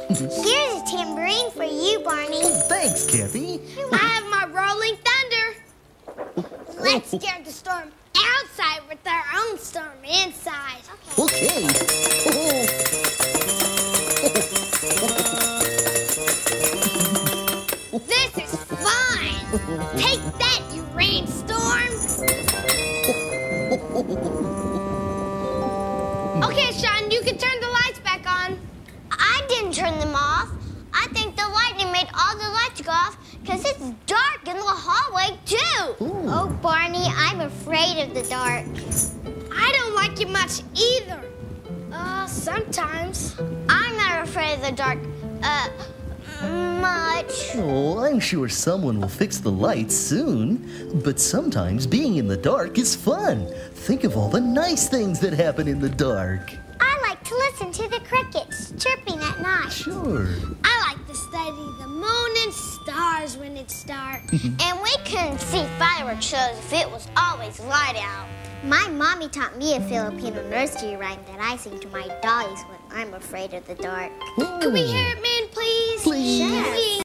Here's a tambourine for you, Barney. Thanks, Kathy. I have my rolling thunder. Let's scare the storm outside with our own storm inside. Okay. This is fun. Take that, you rainstorm. Okay, Sean, you can turn the lights back on. I didn't turn them off. I think the lightning made all the lights go off because it's dark in the hallway, too. Ooh. Oh, Barney, I'm afraid of the dark. I don't like it much either. Sometimes. I'm not afraid of the dark, much. Oh, I'm sure someone will fix the lights soon. But sometimes being in the dark is fun. Think of all the nice things that happen in the dark. I like to listen to the crickets chirping at night. Sure. I like to study the moon and stars when it's dark. And we couldn't see fireworks shows if it was always light out. My mommy taught me a Filipino nursery rhyme that I sing to my dollies when I'm afraid of the dark. Could we hear it, man, please? Please. Sure.